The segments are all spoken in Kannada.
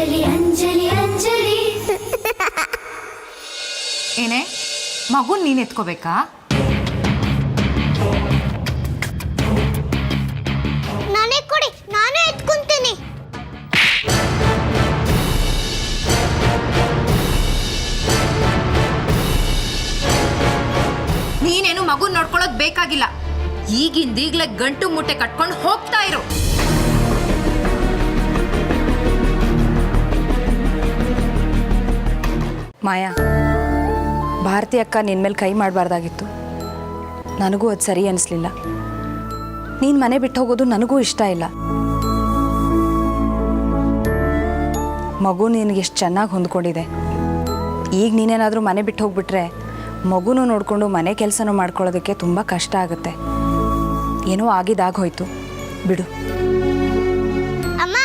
ಅಂಜಲಿ ಅಂಜಲಿ ಏನೇ ಮಗುನ್ ನೀನ್ ಎತ್ಕೋಬೇಕಾ? ನಾನೇ ಕೊಡಿ, ನಾನೇ ಎತ್ಕೊಂತೀನಿ. ನೀನೇನು ಮಗುನ್ ನೋಡ್ಕೊಳ್ಳೋದ್ ಬೇಕಾಗಿಲ್ಲ. ಈಗಿಂದೀಗ್ಲೇ ಗಂಟು ಮುಟ್ಟೆ ಕಟ್ಕೊಂಡು ಹೋಗ್ತಾ ಇರು. ಮಾಯಾ, ಭಾರತಿ ಅಕ್ಕ ನಿನ್ನ ಮೇಲೆ ಕೈ ಮಾಡಬಾರ್ದಾಗಿತ್ತು. ನನಗೂ ಅದು ಸರಿ ಅನಿಸ್ಲಿಲ್ಲ. ನೀನು ಮನೆ ಬಿಟ್ಟು ಹೋಗೋದು ನನಗೂ ಇಷ್ಟ ಇಲ್ಲ. ಮಗು ನಿನಗೆ ಎಷ್ಟು ಚೆನ್ನಾಗಿ ಹೊಂದ್ಕೊಂಡಿದೆ. ಈಗ ನೀನೇನಾದರೂ ಮನೆ ಬಿಟ್ಟು ಹೋಗ್ಬಿಟ್ರೆ ಮಗುನೂ ನೋಡಿಕೊಂಡು ಮನೆ ಕೆಲಸನೂ ಮಾಡ್ಕೊಳ್ಳೋದಕ್ಕೆ ತುಂಬ ಕಷ್ಟ ಆಗುತ್ತೆ. ಏನೋ ಆಗಿದಾಗೋಯ್ತು ಬಿಡು. ಅಮ್ಮ,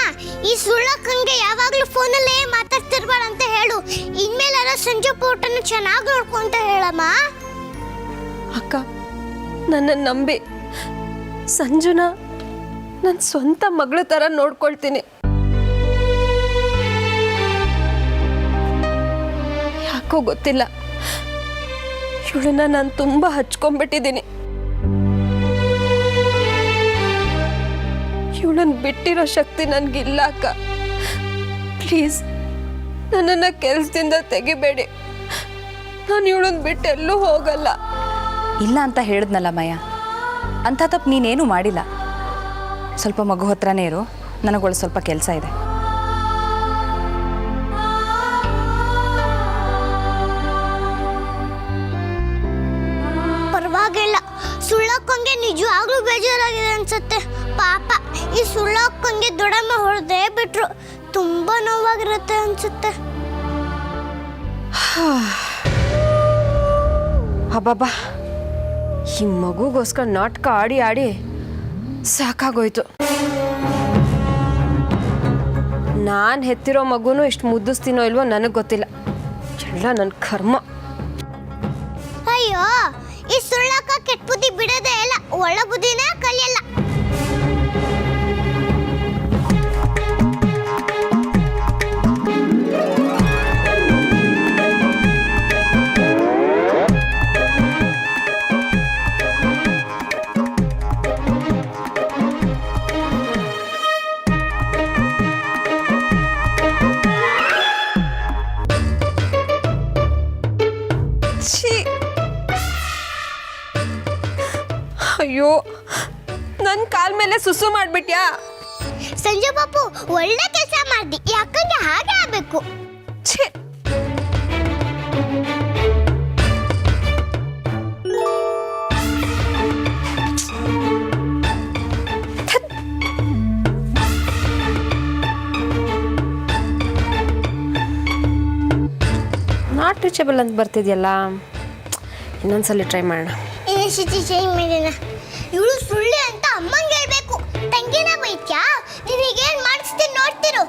ಈ ಸುಳ್ಳಕ್ಕಂಗೆ ಯಾವಾಗಲೂ ಫೋನಲ್ಲೇ ಮಾತಾಡ್ತಿರ್ಬೇಡ ಅಂತ ಹೇಳು. ಇನ್ಮೇಲಾರ ಸಂಜು ಪೋಟನ್ನು ಚೆನ್ನಾಗಿ ನೋಡ್ಕೊಂತ ಹೇಳಮ್ಮ. ಅಕ್ಕ, ನನ್ನನ್ನು ನಂಬಿ ಸಂಜುನ ನನ್ನ ಸ್ವಂತ ಮಗಳ ಥರ ನೋಡ್ಕೊಳ್ತೀನಿ. ಯಾಕೋ ಗೊತ್ತಿಲ್ಲ, ಇವಳನ್ನ ನಾನು ತುಂಬ ಹಚ್ಕೊಂಡ್ಬಿಟ್ಟಿದ್ದೀನಿ. ಇವಳನ್ನ ಬಿಟ್ಟಿರೋ ಶಕ್ತಿ ನನಗಿಲ್ಲ ಅಕ್ಕ. ಪ್ಲೀಸ್ ನನ್ನನ್ನು ಕೆಲಸದಿಂದ ತೆಗಿಬೇಡಿ. ನಾನು ಇವಳನ್ನ ಬಿಟ್ಟು ಎಲ್ಲೂ ಹೋಗಲ್ಲ. ಇಲ್ಲ ಅಂತ ಹೇಳಿದ್ನಲ್ಲ ಮಯ, ಅಂಥ ತಪ್ಪು ನೀನೇನು ಮಾಡಿಲ್ಲ. ಸ್ವಲ್ಪ ಮಗು ಹತ್ರನೇ ಇರು, ನನಗೊಳು ಸ್ವಲ್ಪ ಕೆಲಸ ಇದೆ. ಪರವಾಗಿಲ್ಲ, ಸುಳ್ಳಕ್ಕಂಗೆ ನಿಜವಾಗ್ಲೂ ಬೇಜಾರಾಗಿದೆ ಅನ್ಸುತ್ತೆ. ಪಾಪ, ಈ ಸುಳ್ಳಕ್ಕಂಗೆ ದೊಡ್ಡಮ್ಮ ಹೊಡೆದೇ ಬಿಟ್ರು. ತುಂಬಾ ನೋವಾಗಿರುತ್ತೆ ಅನ್ಸುತ್ತೆ. ಅಬ್ಬಬ್ಬಾ, ಈ ಮಗುಗೋಸ್ಕರ ನಾಟಕ ಆಡಿ ಆಡಿ ಸಾಕಾಗೋಯ್ತು. ನಾನು ಹೆತ್ತಿರೋ ಮಗುನು ಇಷ್ಟು ಮುದ್ದಿಸ್ತೀನೋ ಇಲ್ವೋ ನನಗೆ ಗೊತ್ತಿಲ್ಲ. ಎಲ್ಲ ನನ್ನ ಕರ್ಮ. ಅಯ್ಯೋ, ಈ ಸುಳ್ಳಕ್ಕ ಕೆಟ್ಟ ಬುದ್ಧಿ ಬಿಡೋದೇ ಇಲ್ಲ, ಒಳ್ಳೆ ಬುದ್ಧಿನೇ ಕಲಿಯಲ್ಲ. ಅಯ್ಯೋ, ನನ್ನ ಕಾಲ್ ಮೇಲೆ ಸುಸು ಮಾಡ್ಬಿಟ್ಯಾ? ಸಂಜು ಪಾಪು, ಒಳ್ಳೆ ಕೆಲಸ ಮಾಡ್ದಿ. ಯಾಕಂದ್ರೆ ಹಾಗೆ ಆಗ್ಬೇಕು. ಛೇ, ನಾಟ್ ರೀಚಬಲ್ ಅಂತ ಬರ್ತಿದ್ಯಲ್ಲ, ಇನ್ನೊಂದ್ಸಲ ಟ್ರೈ ಮಾಡೋಣ. ಇವಳು ಸುಳ್ಳಿ ಅಂತ ಅಮ್ಮಂಗೆ ಹೇಳ್ಬೇಕು. ತಂಗಿನ ಬೈತ್ಯಾ? ನಿನಗೇನ್ ಮಾಡಿಸ್ತೀನಿ ನೋಡ್ತಿರು.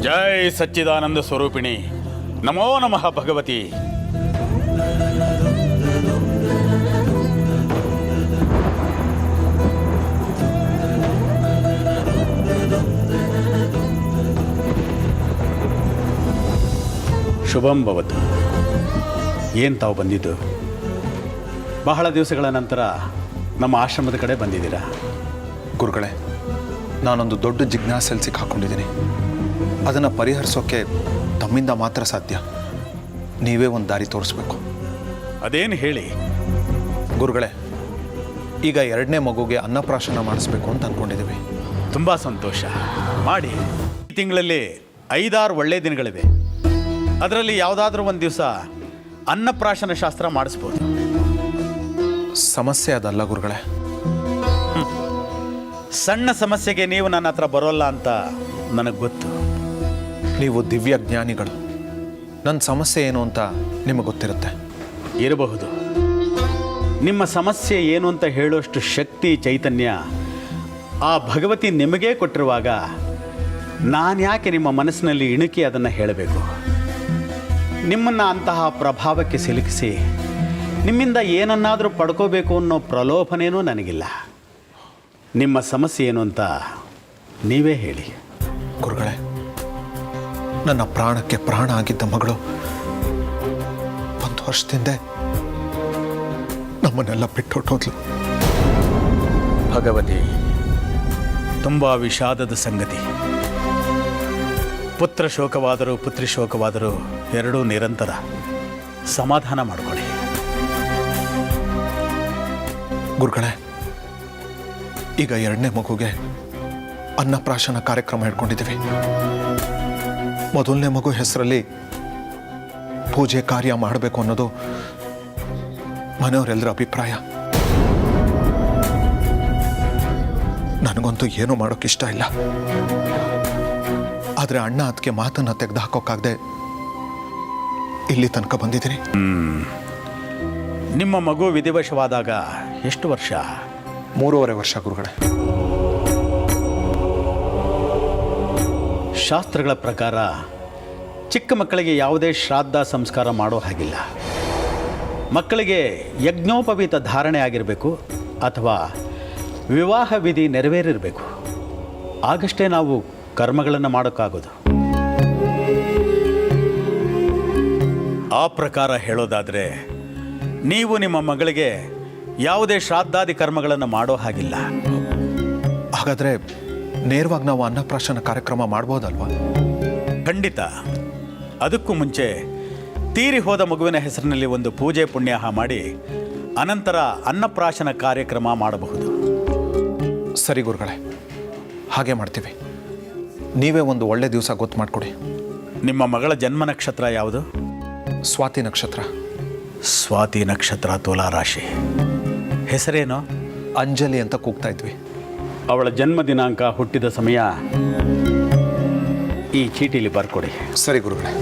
जय सच्चिदानंद स्वरूपिणी नमो नमः भगवती। ಶುಭಂ ಭವತು. ಏನು ತಾವು ಬಂದಿದ್ದು? ಬಹಳ ದಿವಸಗಳ ನಂತರ ನಮ್ಮ ಆಶ್ರಮದ ಕಡೆ ಬಂದಿದ್ದೀರಾ. ಗುರುಗಳೇ, ನಾನೊಂದು ದೊಡ್ಡ ಜಿಜ್ಞಾಸೆಯಲ್ಲಿ ಸಿಕ್ಕಾಕೊಂಡಿದ್ದೀನಿ. ಅದನ್ನು ಪರಿಹರಿಸೋಕ್ಕೆ ತಮ್ಮಿಂದ ಮಾತ್ರ ಸಾಧ್ಯ. ನೀವೇ ಒಂದು ದಾರಿ ತೋರಿಸ್ಬೇಕು. ಅದೇನು ಹೇಳಿ. ಗುರುಗಳೇ, ಈಗ 2ನೇ ಮಗುಗೆ ಅನ್ನಪ್ರಾಶನ ಮಾಡಿಸ್ಬೇಕು ಅಂತ ಅಂದ್ಕೊಂಡಿದ್ದೀವಿ. ತುಂಬ ಸಂತೋಷ, ಮಾಡಿ. ಈ ತಿಂಗಳಲ್ಲಿ 5-6 ಒಳ್ಳೆಯ ದಿನಗಳಿವೆ. ಅದರಲ್ಲಿ ಯಾವುದಾದ್ರೂ ಒಂದು ದಿವಸ ಅನ್ನಪ್ರಾಶನ ಶಾಸ್ತ್ರ ಮಾಡಿಸ್ಬೋದು. ಸಮಸ್ಯೆ ಅದಲ್ಲ ಗುರುಗಳೇ. ಸಣ್ಣ ಸಮಸ್ಯೆಗೆ ನೀವು ನನ್ನ ಹತ್ರ ಬರೋಲ್ಲ ಅಂತ ನನಗೆ ಗೊತ್ತು. ನೀವು ದಿವ್ಯ ಜ್ಞಾನಿಗಳು. ನನ್ನ ಸಮಸ್ಯೆ ಏನು ಅಂತ ನಿಮಗೆ ಗೊತ್ತಿರುತ್ತೆ. ಇರಬಹುದು. ನಿಮ್ಮ ಸಮಸ್ಯೆ ಏನು ಅಂತ ಹೇಳುವಷ್ಟು ಶಕ್ತಿ, ಚೈತನ್ಯ ಆ ಭಗವತಿ ನಿಮಗೇ ಕೊಟ್ಟಿರುವಾಗ ನಾನು ಯಾಕೆ ನಿಮ್ಮ ಮನಸ್ಸಿನಲ್ಲಿ ಇಣುಕಿ ಅದನ್ನು ಹೇಳಬೇಕು? ನಿಮ್ಮನ್ನು ಅಂತಹ ಪ್ರಭಾವಕ್ಕೆ ಸಿಲುಕಿಸಿ ನಿಮ್ಮಿಂದ ಏನನ್ನಾದರೂ ಪಡ್ಕೋಬೇಕು ಅನ್ನೋ ಪ್ರಲೋಭನೇನೂ ನನಗಿಲ್ಲ. ನಿಮ್ಮ ಸಮಸ್ಯೆ ಏನು ಅಂತ ನೀವೇ ಹೇಳಿ. ಗುರುಗಳೇ, ನನ್ನ ಪ್ರಾಣಕ್ಕೆ ಪ್ರಾಣ ಆಗಿದ್ದ ಮಗಳು 1 ವರ್ಷದಿಂದ ನಮ್ಮನ್ನೆಲ್ಲ ಬಿಟ್ಟೊಟ್ಟೋದ್ಲು. ಭಗವತಿ, ತುಂಬ ವಿಷಾದದ ಸಂಗತಿ. ಪುತ್ರ ಶೋಕವಾದರೂ ಪುತ್ರಿ ಶೋಕವಾದರೂ ಎರಡೂ ನಿರಂತರ. ಸಮಾಧಾನ ಮಾಡಿಕೊಳ್ಳಿ. ಗುರುಗಳೇ, ಈಗ 2ನೇ ಮಗುಗೆ ಅನ್ನಪ್ರಾಶನ ಕಾರ್ಯಕ್ರಮ ಇಟ್ಕೊಂಡಿದ್ದೀವಿ. 1ನೇ ಮಗು ಹೆಸರಲ್ಲಿ ಪೂಜೆ ಕಾರ್ಯ ಮಾಡಬೇಕು ಅನ್ನೋದು ಮನೆಯವರೆಲ್ಲರ ಅಭಿಪ್ರಾಯ. ನನಗಂತೂ ಏನೂ ಮಾಡೋಕ್ಕಿಷ್ಟ ಇಲ್ಲ. ಆದರೆ ಅಣ್ಣ ಅದಕ್ಕೆ ಮಾತನ್ನು ತೆಗೆದು ಹಾಕೋಕ್ಕಾಗದೆ ಇಲ್ಲಿ ತನಕ ಬಂದಿದ್ದೀನಿ. ನಿಮ್ಮ ಮಗು ವಿಧಿವಶವಾದಾಗ ಎಷ್ಟು ವರ್ಷ? 3.5 ವರ್ಷ ಗುರುಗಳೇ. ಶಾಸ್ತ್ರಗಳ ಪ್ರಕಾರ ಚಿಕ್ಕ ಮಕ್ಕಳಿಗೆ ಯಾವುದೇ ಶ್ರಾದ್ದ ಸಂಸ್ಕಾರ ಮಾಡೋ ಹಾಗಿಲ್ಲ. ಮಕ್ಕಳಿಗೆ ಯಜ್ಞೋಪವೀತ ಧಾರಣೆ ಆಗಿರಬೇಕು ಅಥವಾ ವಿವಾಹ ವಿಧಿ ನೆರವೇರಿರಬೇಕು. ಆಗಷ್ಟೇ ನಾವು ಕರ್ಮಗಳನ್ನು ಮಾಡೋಕ್ಕಾಗೋದು. ಆ ಪ್ರಕಾರ ಹೇಳೋದಾದರೆ ನೀವು ನಿಮ್ಮ ಮಗಳಿಗೆ ಯಾವುದೇ ಶ್ರಾದ್ದಾದಿ ಕರ್ಮಗಳನ್ನು ಮಾಡೋ ಹಾಗಿಲ್ಲ. ಹಾಗಾದರೆ ನೇರವಾಗಿ ನಾವು ಅನ್ನಪ್ರಾಶನ ಕಾರ್ಯಕ್ರಮ ಮಾಡ್ಬೋದಲ್ವಾ? ಖಂಡಿತ. ಅದಕ್ಕೂ ಮುಂಚೆ ತೀರಿ ಹೋದ ಮಗುವಿನ ಹೆಸರಿನಲ್ಲಿ ಒಂದು ಪೂಜೆ ಪುಣ್ಯಾಹ ಮಾಡಿ ಅನಂತರ ಅನ್ನಪ್ರಾಶನ ಕಾರ್ಯಕ್ರಮ ಮಾಡಬಹುದು. ಸರಿ ಗುರುಗಳೇ, ಹಾಗೆ ಮಾಡ್ತೀವಿ. ನೀವೇ ಒಂದು ಒಳ್ಳೆ ದಿವಸ ಗೊತ್ತು ಮಾಡಿಕೊಡಿ. ನಿಮ್ಮ ಮಗಳ ಜನ್ಮ ನಕ್ಷತ್ರ ಯಾವುದು? ಸ್ವಾತಿ ನಕ್ಷತ್ರ. ಸ್ವಾತಿ ನಕ್ಷತ್ರ, ತುಲಾ ರಾಶಿ. ಹೆಸರೇನು? ಅಂಜಲಿ ಅಂತ ಕೂಗ್ತಾ ಇದ್ವಿ. ಅವಳ ಜನ್ಮ ದಿನಾಂಕ, ಹುಟ್ಟಿದ ಸಮಯ ಈ ಚೀಟಿಲಿ ಬರ್ಕೊಡಿ. ಸರಿ ಗುರುಗಳೇ.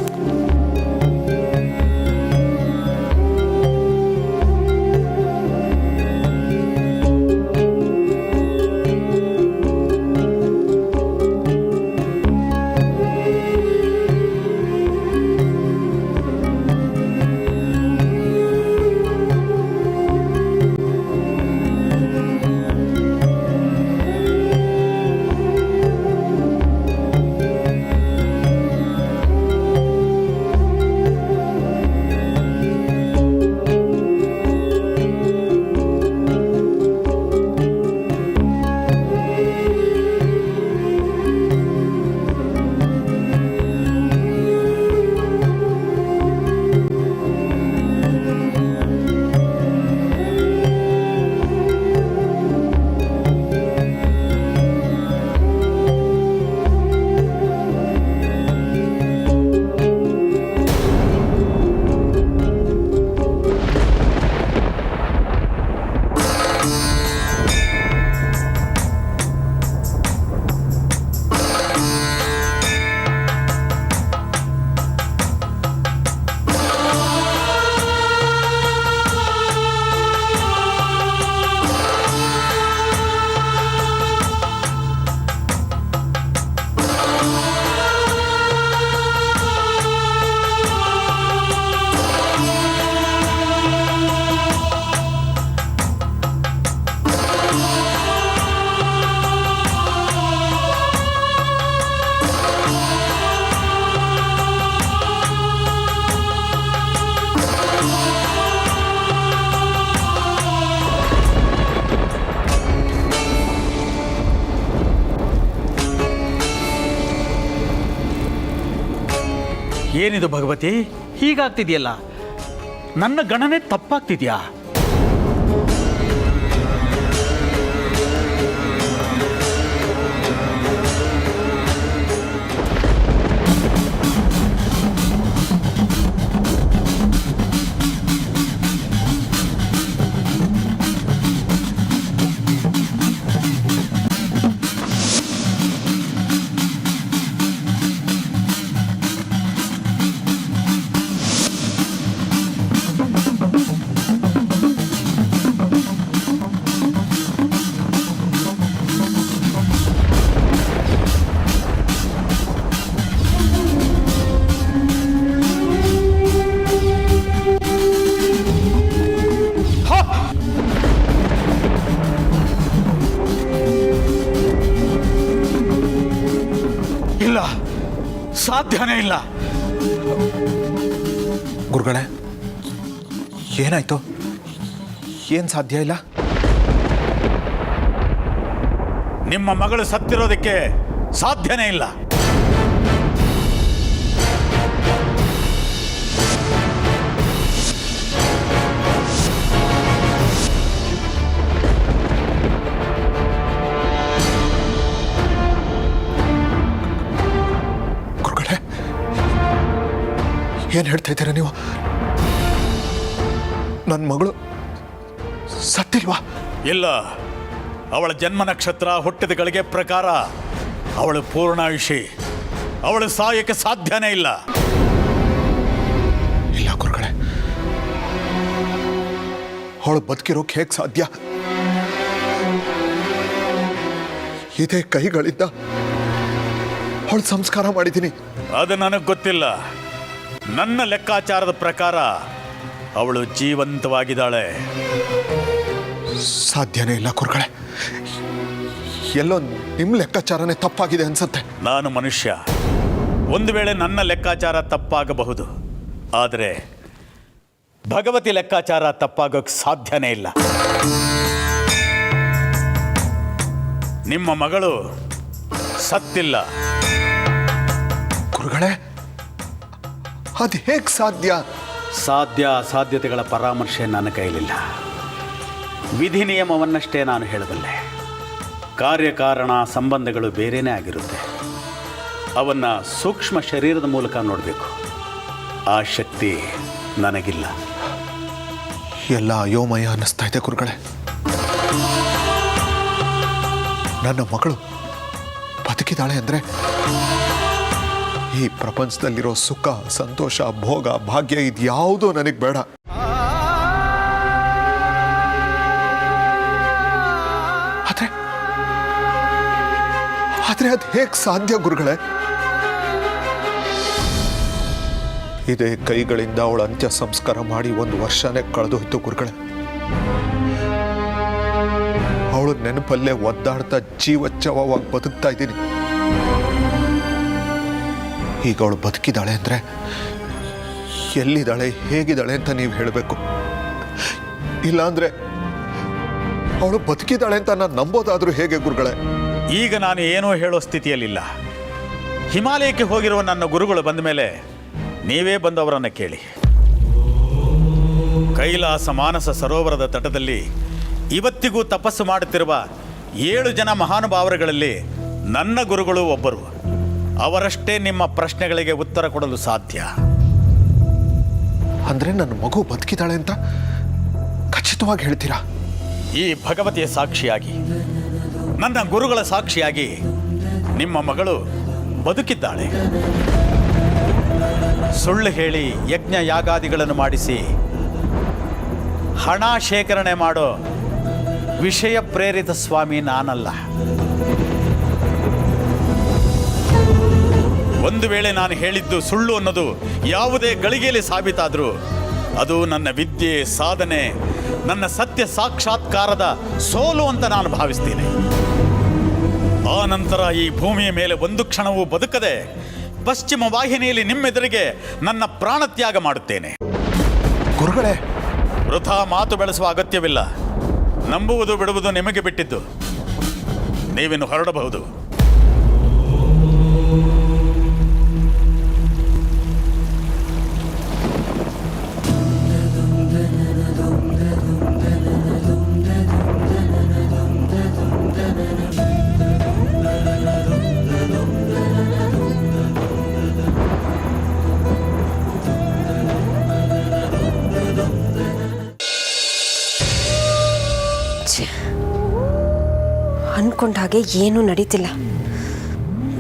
ಏನಿದು ಭಗವತಿ, ಹೀಗಾಗ್ತಿದೆಯಲ್ಲ? ನನ್ನ ಗಣನೆ ತಪ್ಪಾಗ್ತಿದ್ಯಾ? ಇಲ್ಲ, ಸಾಧ್ಯನೇ ಇಲ್ಲ. ಗುರುಗಳೇ, ಏನಾಯ್ತು? ಏನು ಸಾಧ್ಯ ಇಲ್ಲ? ನಿಮ್ಮ ಮಗಳು ಸತ್ತಿರೋದಕ್ಕೆ ಸಾಧ್ಯನೇ ಇಲ್ಲ. ಗುರುಗಳೇ, ಏನು ಹೇಳ್ತಾ ಇದ್ದೀರಾ ನೀವು? ನನ್ನ ಮಗಳು ಸತ್ತಿಲ್ವಾ? ಇಲ್ಲ, ಅವಳ ಜನ್ಮ ನಕ್ಷತ್ರ ಹುಟ್ಟಿದ ಗಳಿಗೆ ಪ್ರಕಾರ ಅವಳು ಪೂರ್ಣಾಯುಷಿ. ಅವಳು ಸಾಯಕ್ಕೆ ಸಾಧ್ಯನೇ ಇಲ್ಲ. ಇಲ್ಲ ಗುರುಗಳೇ, ಅವಳು ಬದುಕಿರೋಕೆ ಹೇಗೆ ಸಾಧ್ಯ? ಇದೇ ಕೈಗಳಿಂದ ಅವಳು ಸಂಸ್ಕಾರ ಮಾಡಿದ್ದೀನಿ. ಅದು ನನಗೆ ಗೊತ್ತಿಲ್ಲ. ನನ್ನ ಲೆಕ್ಕಾಚಾರದ ಪ್ರಕಾರ ಅವಳು ಜೀವಂತವಾಗಿದ್ದಾಳೆ. ಸಾಧ್ಯನೇ ಇಲ್ಲ ಗುರುಗಳೇ, ಎಲ್ಲೋ ನಿಮ್ಮ ಲೆಕ್ಕಾಚಾರನೇ ತಪ್ಪಾಗಿದೆ ಅನ್ಸುತ್ತೆ. ನಾನು ಮನುಷ್ಯ, ಒಂದು ವೇಳೆ ನನ್ನ ಲೆಕ್ಕಾಚಾರ ತಪ್ಪಾಗಬಹುದು, ಆದರೆ ಭಗವತಿ ಲೆಕ್ಕಾಚಾರ ತಪ್ಪಾಗೋಕ್ಕೆ ಸಾಧ್ಯನೇ ಇಲ್ಲ. ನಿಮ್ಮ ಮಗಳು ಸತ್ತಿಲ್ಲ. ಗುರುಗಳೇ, ಅದು ಹೇಗೆ ಸಾಧ್ಯ? ಸಾಧ್ಯ ಅಸಾಧ್ಯತೆಗಳ ಪರಾಮರ್ಶೆ ನನ್ನ ಕೈಲಿಲ್ಲ. ವಿಧಿ ನಿಯಮವನ್ನಷ್ಟೇ ನಾನು ಹೇಳಬಲ್ಲೆ. ಕಾರ್ಯಕಾರಣ ಸಂಬಂಧಗಳು ಬೇರೆಯೇ ಆಗಿರುತ್ತೆ. ಅವನ್ನು ಸೂಕ್ಷ್ಮ ಶರೀರದ ಮೂಲಕ ನೋಡಬೇಕು. ಆ ಶಕ್ತಿ ನನಗಿಲ್ಲ. ಎಲ್ಲ ಅಯೋಮಯ ಅನ್ನಿಸ್ತಾ ಇದೆ ಗುರುಗಳೇ. ನನ್ನ ಮಗಳು ಬದುಕಿದಾಳೆ ಅಂದರೆ ಈ ಪ್ರಪಂಚದಲ್ಲಿರೋ ಸುಖ, ಸಂತೋಷ, ಭೋಗ, ಭಾಗ್ಯ ಇದ್ಯಾವುದೂ ನನಗೆ ಬೇಡ. ಆದರೆ ಅದು ಹೇಗೆ ಸಾಧ್ಯ ಗುರುಗಳೇ? ಇದೇ ಕೈಗಳಿಂದ ಅವಳ ಅಂತ್ಯ ಸಂಸ್ಕಾರ ಮಾಡಿ 1 ವರ್ಷನೇ ಕಳೆದೋಯ್ತು ಗುರುಗಳೇ. ಅವಳು ನೆನಪಲ್ಲೇ ಒದ್ದಾಡ್ತಾ ಜೀವಚ್ಛವವಾಗಿ ಬದುಕ್ತಾ ಇದ್ದೀನಿ. ಈಗ ಅವಳು ಬದುಕಿದಾಳೆ ಅಂದರೆ ಎಲ್ಲಿದ್ದಾಳೆ, ಹೇಗಿದ್ದಾಳೆ ಅಂತ ನೀವು ಹೇಳಬೇಕು. ಇಲ್ಲಾಂದ್ರೆ ಅವಳು ಬದುಕಿದಾಳೆ ಅಂತ ನಾನು ನಂಬೋದಾದ್ರೂ ಹೇಗೆ ಗುರುಗಳೇ? ಈಗ ನಾನು ಏನೂ ಹೇಳೋ ಸ್ಥಿತಿಯಲ್ಲಿಲ್ಲ. ಹಿಮಾಲಯಕ್ಕೆ ಹೋಗಿರುವ ನನ್ನ ಗುರುಗಳು ಬಂದ ಮೇಲೆ ನೀವೇ ಬಂದು ಅವರನ್ನು ಕೇಳಿ. ಕೈಲಾಸ ಮಾನಸ ಸರೋವರದ ತಟದಲ್ಲಿ ಇವತ್ತಿಗೂ ತಪಸ್ಸು ಮಾಡುತ್ತಿರುವ 7 ಜನ ಮಹಾನುಭಾವರುಗಳಲ್ಲಿ ನನ್ನ ಗುರುಗಳು ಒಬ್ಬರು. ಅವರಷ್ಟೇ ನಿಮ್ಮ ಪ್ರಶ್ನೆಗಳಿಗೆ ಉತ್ತರ ಕೊಡಲು ಸಾಧ್ಯ. ಅಂದರೆ ನನ್ನ ಮಗು ಬದುಕಿದಾಳೆ ಅಂತ ಖಚಿತವಾಗಿ ಹೇಳ್ತೀರಾ? ಈ ಭಗವತಿಯ ಸಾಕ್ಷಿಯಾಗಿ, ನನ್ನ ಗುರುಗಳ ಸಾಕ್ಷಿಯಾಗಿ ನಿಮ್ಮ ಮಗಳು ಬದುಕಿದ್ದಾಳೆ. ಸುಳ್ಳು ಹೇಳಿ ಯಜ್ಞ ಯಾಗಾದಿಗಳನ್ನು ಮಾಡಿಸಿ ಹಣ ಶೇಖರಣೆ ಮಾಡೋ ವಿಷಯ ಪ್ರೇರಿತ ಸ್ವಾಮಿ ನಾನಲ್ಲ. ಒಂದು ವೇಳೆ ನಾನು ಹೇಳಿದ್ದು ಸುಳ್ಳು ಅನ್ನೋದು ಯಾವುದೇ ಗಳಿಗೆಯಲ್ಲಿ ಸಾಬೀತಾದರೂ ಅದು ನನ್ನ ವಿದ್ಯೆ, ಸಾಧನೆ, ನನ್ನ ಸತ್ಯ ಸಾಕ್ಷಾತ್ಕಾರದ ಸೋಲು ಅಂತ ನಾನು ಭಾವಿಸ್ತೀನಿ. ಆ ನಂತರ ಈ ಭೂಮಿಯ ಮೇಲೆ ಒಂದು ಕ್ಷಣವೂ ಬದುಕದೆ ಪಶ್ಚಿಮ ವಾಹಿನಿಯಲ್ಲಿ ನಿಮ್ಮೆದುರಿಗೆ ನನ್ನ ಪ್ರಾಣತ್ಯಾಗ ಮಾಡುತ್ತೇನೆ. ಗುರುಗಳೇ, ವೃಥಾ ಮಾತು ಬೆಳೆಸುವ ಅಗತ್ಯವಿಲ್ಲ. ನಂಬುವುದು ಬಿಡುವುದು ನಿಮಗೆ ಬಿಟ್ಟಿದ್ದು. ನೀವಿನ್ನು ಹೊರಡಬಹುದು. ಅಂದ್ಕೊಂಡ ಹಾಗೆ ಏನೂ ನಡೀತಿಲ್ಲ.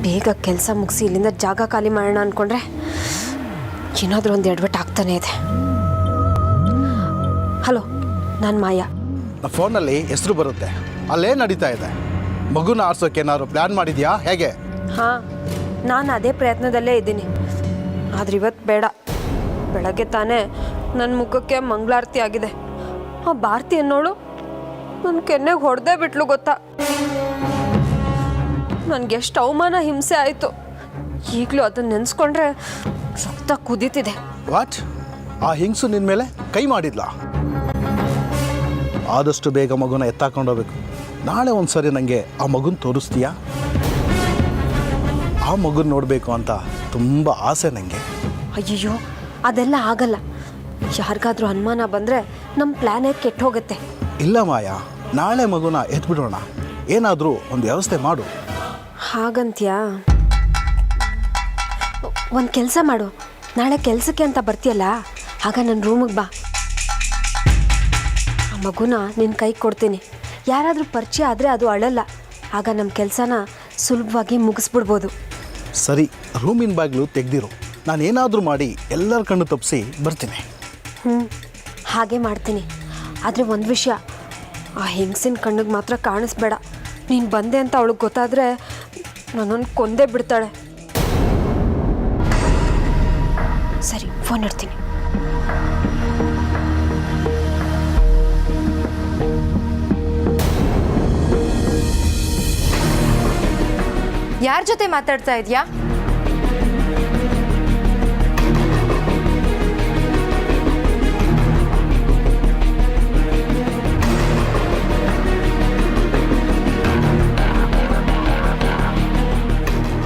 ಬೇಗ ಕೆಲಸ ಮುಗಿಸಿ ಇಲ್ಲಿಂದ ಜಾಗ ಖಾಲಿ ಮಾಡೋಣ ಅಂದ್ಕೊಂಡ್ರೆ ಏನಾದರೂ ಒಂದು ಎಡವಟ್ಟು ಆಗ್ತಾನೇ ಇದೆ. ಹಲೋ, ನಾನು ಮಾಯಾ. ಫೋನಲ್ಲಿ ಹೆಸರು ಬರುತ್ತೆ, ಅಲ್ಲೇ ನಡೀತಾ ಇದೆ. ಮಗುನ ಆರಿಸೋಕೆ ಏನಾದ್ರು ಪ್ಲ್ಯಾನ್ ಮಾಡಿದ್ಯಾ ಹೇಗೆ? ಹಾಂ, ನಾನು ಅದೇ ಪ್ರಯತ್ನದಲ್ಲೇ ಇದ್ದೀನಿ. ಆದರೆ ಇವತ್ತು ಬೇಡ. ಬೆಳಗ್ಗೆ ತಾನೇ ನನ್ನ ಮುಖಕ್ಕೆ ಮಂಗಳಾರತಿ ಆಗಿದೆ. ಆ ಭಾರತಿ ಅನ್ನೋಳು ನನ್ನ ಕೆನ್ನೆಗೆ ಹೊಡೆದೇ ಬಿಟ್ಲು ಗೊತ್ತಾ. ನನಗೆ ಎಷ್ಟು ಅವಮಾನ ಹಿಂಸೆ ಆಯಿತು. ಈಗಲೂ ಅದನ್ನು ನೆನೆಸ್ಕೊಂಡ್ರೆ ರಕ್ತ ಕುದೀತಿದೆ. ವಾಟ್? ಆ ಹಿಂಗ್ಸು ನಿನ್ನ ಮೇಲೆ ಕೈ ಮಾಡಿದ್ಲಾ? ಆದಷ್ಟು ಬೇಗ ಮಗುನ ಎತ್ತಾಕೊಂಡೋಗ್ಬೇಕು. ನಾಳೆ ಒಂದು ಸರಿ ನನಗೆ ಆ ಮಗುನ ತೋರಿಸ್ತೀಯಾ? ಆ ಮಗುನ ನೋಡಬೇಕು ಅಂತ ತುಂಬ ಆಸೆ ನನಗೆ. ಅಯ್ಯಯ್ಯೋ, ಅದೆಲ್ಲ ಆಗಲ್ಲ. ಯಾರಿಗಾದ್ರೂ ಅನುಮಾನ ಬಂದರೆ ನಮ್ಮ ಪ್ಲ್ಯಾನೇ ಕೆಟ್ಟು ಹೋಗುತ್ತೆ. ಇಲ್ಲ ಮಾಯಾ, ನಾಳೆ ಮಗುನ ಎತ್ಬಿಡೋಣ. ಏನಾದರೂ ಒಂದು ವ್ಯವಸ್ಥೆ ಮಾಡು. ಹಾಗಂತ್ಯಾ? ಒಂದು ಕೆಲಸ ಮಾಡು, ನಾಳೆ ಕೆಲಸಕ್ಕೆ ಅಂತ ಬರ್ತೀಯಲ್ಲ, ಆಗ ನನ್ನ ರೂಮಿಗೆ ಬಾ. ಆ ಮಗುನ ನಿನ್ನ ಕೈಗೆ ಕೊಡ್ತೀನಿ. ಯಾರಾದರೂ ಪರಿಚಯ ಆದರೆ ಅದು ಅಳಲ್ಲ. ಆಗ ನಮ್ಮ ಕೆಲಸನ ಸುಲಭವಾಗಿ ಮುಗಿಸ್ಬಿಡ್ಬೋದು. ಸರಿ, ರೂಮಿನ ಬಾಗಿಲು ತೆಗೆದಿರು. ನಾನೇನಾದರೂ ಮಾಡಿ ಎಲ್ಲರ ಕಣ್ಣು ತಪ್ಪಿಸಿ ಬರ್ತೀನಿ. ಹಾಗೆ ಮಾಡ್ತೀನಿ. ಆದರೆ ಒಂದು ವಿಷಯ, ಆ ಹೆಂಗಸಿನ ಕಣ್ಣಿಗೆ ಮಾತ್ರ ಕಾಣಿಸ್ಬೇಡ. ನೀನು ಬಂದೆ ಅಂತ ಅವಳಿಗೆ ಗೊತ್ತಾದರೆ ನನ್ನನ್ನು ಕೊಂದೇ ಬಿಡ್ತಾಳೆ. ಸರಿ, ಫೋನ್ ಇಡ್ತೀನಿ. ಯಾರ ಜೊತೆ ಮಾತಾಡ್ತಾ ಇದೆಯಾ?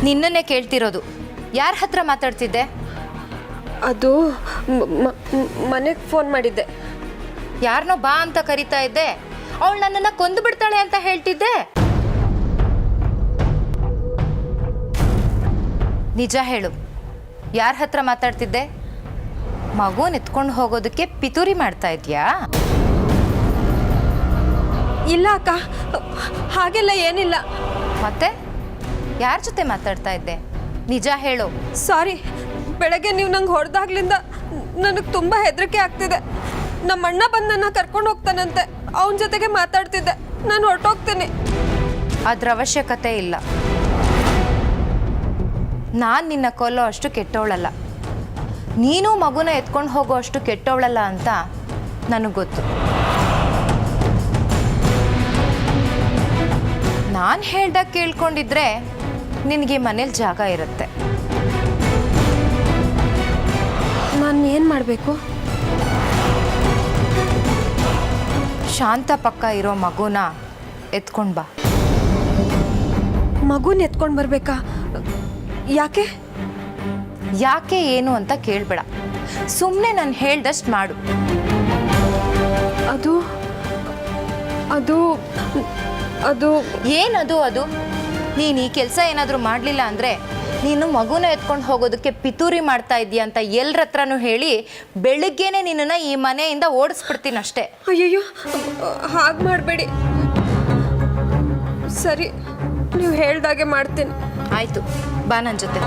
ನಿನ್ನನ್ನೇ ಕೇಳ್ತಿರೋದು. ಯಾರ ಹತ್ರ ಮಾತಾಡ್ತಿದ್ದೆ? ಅದು ಮನೆಗೆ ಫೋನ್ ಮಾಡಿದ್ದೆ. ಯಾರನ್ನೋ ಬಾ ಅಂತ ಕರಿತಾ ಇದ್ದೆ. ಅವಳು ನನ್ನನ್ನು ಕೊಂದು ಬಿಡ್ತಾಳೆ ಅಂತ ಹೇಳ್ತಿದ್ದೆ. ನಿಜ ಹೇಳು, ಯಾರ ಹತ್ರ ಮಾತಾಡ್ತಿದ್ದೆ? ಮಗುನ ಎತ್ಕೊಂಡು ಹೋಗೋದಕ್ಕೆ ಪಿತೂರಿ ಮಾಡ್ತಾ ಇದೆಯಾ? ಇಲ್ಲ ಅಕ್ಕ, ಹಾಗೆಲ್ಲ ಏನಿಲ್ಲ. ಮತ್ತೆ ಯಾರ ಜೊತೆ ಮಾತಾಡ್ತಾ ಇದ್ದೆ? ನಿಜ ಹೇಳು. ಸಾರಿ, ಬೆಳಗ್ಗೆ ನೀವು ನಂಗೆ ಹೊಡೆದಾಗ್ಲಿಂದ ನನಗೆ ತುಂಬ ಹೆದರಿಕೆ ಆಗ್ತಿದೆ. ನಮ್ಮ ಅಣ್ಣ ಬಂದು ನನ್ನ ಕರ್ಕೊಂಡು ಹೋಗ್ತಾನಂತೆ. ಅವನ ಜೊತೆಗೆ ಮಾತಾಡ್ತಿದ್ದೆ. ನಾನು ಹೊರಟೋಗ್ತೀನಿ. ಅದ್ರ ಅವಶ್ಯಕತೆ ಇಲ್ಲ. ನಾನು ನಿನ್ನ ಕೊಲ್ಲೋ ಅಷ್ಟು ಕೆಟ್ಟವಳಲ್ಲ. ನೀನು ಮಗುನ ಎತ್ಕೊಂಡು ಹೋಗೋ ಅಷ್ಟು ಕೆಟ್ಟವಳಲ್ಲ ಅಂತ ನನಗೆ ಗೊತ್ತು. ನಾನು ಹೇಳ್ದಾಗ ಕೇಳ್ಕೊಂಡಿದ್ರೆ ನಿನಗೆ ಮನೇಲಿ ಜಾಗ ಇರುತ್ತೆ. ನಾನು ಏನು ಮಾಡಬೇಕು? ಶಾಂತ ಪಕ್ಕ ಇರೋ ಮಗುನ ಎತ್ಕೊಂಡು ಬಾ. ಮಗುನ ಎತ್ಕೊಂಡು ಬರಬೇಕಾ? ಯಾಕೆ? ಯಾಕೆ ಏನು ಅಂತ ಕೇಳಬೇಡ. ಸುಮ್ಮನೆ ನಾನು ಹೇಳ್ದಷ್ಟು ಮಾಡು. ಅದು ಅದು ಅದು ಏನದು? ಅದು ನೀನು ಈ ಕೆಲಸ ಏನಾದರೂ ಮಾಡಲಿಲ್ಲ ಅಂದರೆ ನೀನು ಮಗುನ ಎತ್ಕೊಂಡು ಹೋಗೋದಕ್ಕೆ ಪಿತೂರಿ ಮಾಡ್ತಾ ಇದೀಯ ಅಂತ ಎಲ್ಲರ ಹತ್ರನೂ ಹೇಳಿ ಬೆಳಿಗ್ಗೆನೆ ನಿನ್ನನ್ನು ಈ ಮನೆಯಿಂದ ಓಡಿಸ್ಬಿಡ್ತೀನಿ ಅಷ್ಟೇ. ಅಯ್ಯಯ್ಯೋ, ಹಾಗೆ ಮಾಡಬೇಡಿ. ಸರಿ, ನೀವು ಹೇಳ್ದಾಗೆ ಮಾಡ್ತೀನಿ. ಆಯಿತು, ಬಾ ನನ್ನ ಜೊತೆ.